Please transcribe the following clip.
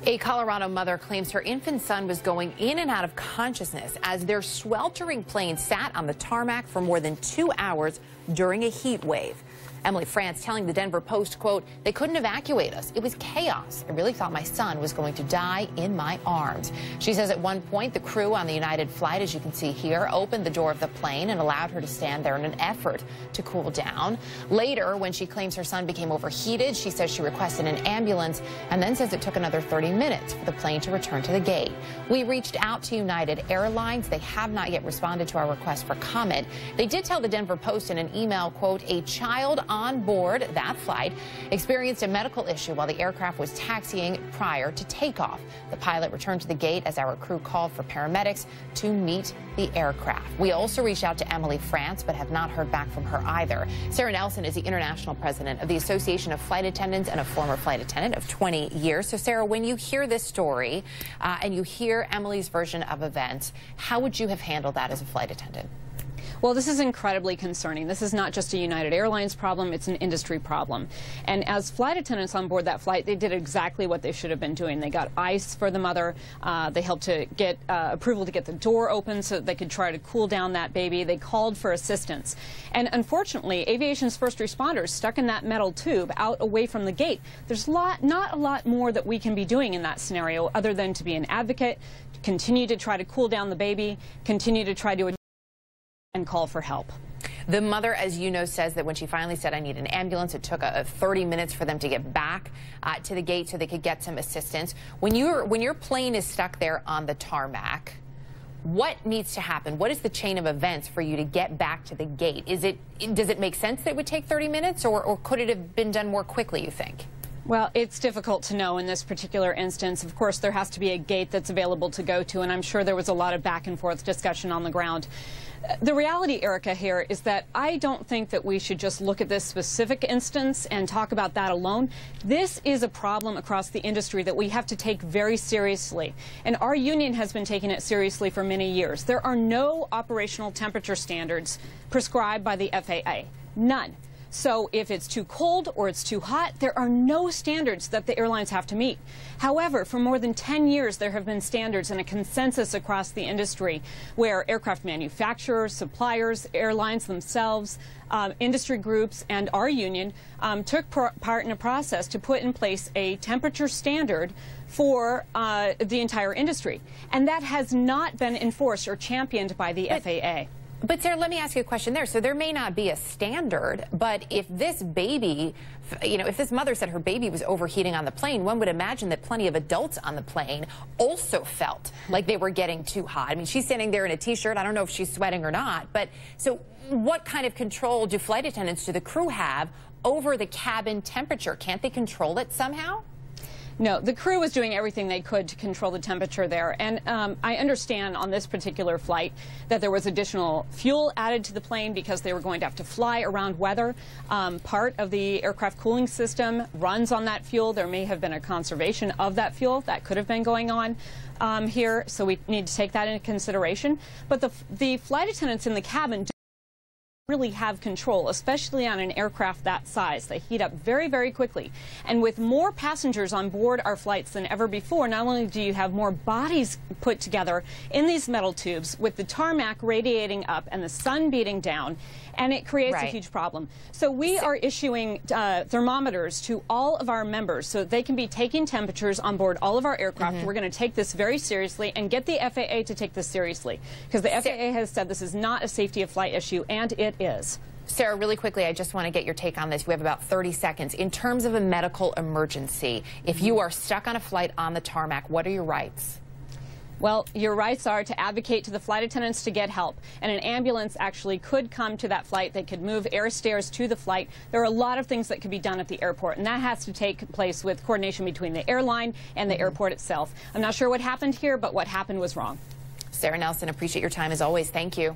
A Colorado mother claims her infant son was going in and out of consciousness as their sweltering plane sat on the tarmac for more than 2 hours during a heat wave. Emily France telling the Denver Post, quote, "They couldn't evacuate us. It was chaos. I really thought my son was going to die in my arms." She says at one point the crew on the United flight, as you can see here, opened the door of the plane and allowed her to stand there in an effort to cool down. Later, when she claims her son became overheated, she says she requested an ambulance and then says it took another 30 minutes for the plane to return to the gate. We reached out to United Airlines. They have not yet responded to our request for comment. They did tell the Denver Post in an email, quote, "A child on board that flight experienced a medical issue while the aircraft was taxiing prior to takeoff. The pilot returned to the gate as our crew called for paramedics to meet the aircraft." We also reached out to Emily France, but have not heard back from her either. Sara Nelson is the international president of the Association of Flight Attendants and a former flight attendant of 20 years. So, Sara, when you hear this story and you hear Emily's version of events, how would you have handled that as a flight attendant? Well, this is incredibly concerning. This is not just a United Airlines problem, it's an industry problem. And as flight attendants on board that flight, they did exactly what they should have been doing. They got ice for the mother. They helped to get approval to get the door open so that they could try to cool down that baby. They called for assistance. And unfortunately, aviation's first responders stuck in that metal tube out away from the gate. There's not a lot more that we can be doing in that scenario other than to be an advocate, continue to try to cool down the baby, continue to try to and call for help. The mother, as you know, says that when she finally said, "I need an ambulance," it took 30 minutes for them to get back to the gate so they could get some assistance. When your plane is stuck there on the tarmac, what needs to happen? What is the chain of events for you to get back to the gate? Does it make sense that it would take 30 minutes, or could it have been done more quickly, you think? Well, it's difficult to know in this particular instance. Of course, there has to be a gate that's available to go to, and I'm sure there was a lot of back and forth discussion on the ground. The reality, Erica, here is that I don't think that we should just look at this specific instance and talk about that alone. This is a problem across the industry that we have to take very seriously, and our union has been taking it seriously for many years. There are no operational temperature standards prescribed by the FAA, none. So if it's too cold or it's too hot, there are no standards that the airlines have to meet. However, for more than 10 years, there have been standards and a consensus across the industry where aircraft manufacturers, suppliers, airlines themselves, industry groups, and our union took part in a process to put in place a temperature standard for the entire industry. And that has not been enforced or championed by the FAA. But, Sara, let me ask you a question there. So there may not be a standard, but if this baby, if this mother said her baby was overheating on the plane, one would imagine that plenty of adults on the plane also felt like they were getting too hot. I mean, she's standing there in a T-shirt. I don't know if she's sweating or not. But so what kind of control do flight attendants, do the crew have over the cabin temperature? Can't they control it somehow? No, the crew was doing everything they could to control the temperature there. And I understand on this particular flight that there was additional fuel added to the plane because they were going to have to fly around weather. Part of the aircraft cooling system runs on that fuel. There may have been a conservation of that fuel that could have been going on here, so we need to take that into consideration. But the flight attendants in the cabin really have control, especially on an aircraft that size. They heat up very, very quickly. And with more passengers on board our flights than ever before, not only do you have more bodies put together in these metal tubes with the tarmac radiating up and the sun beating down, and it creates a huge problem. So we are issuing thermometers to all of our members so that they can be taking temperatures on board all of our aircraft. We're going to take this very seriously and get the FAA to take this seriously, because the FAA has said this is not a safety of flight issue, and it is. Sara, really quickly, I just want to get your take on this. We have about 30 seconds. In terms of a medical emergency, if you are stuck on a flight on the tarmac, what are your rights? Well, your rights are to advocate to the flight attendants to get help, and an ambulance actually could come to that flight. They could move air stairs to the flight. There are a lot of things that could be done at the airport, and that has to take place with coordination between the airline and the airport itself. I'm not sure what happened here, but what happened was wrong. Sara Nelson, appreciate your time as always. Thank you.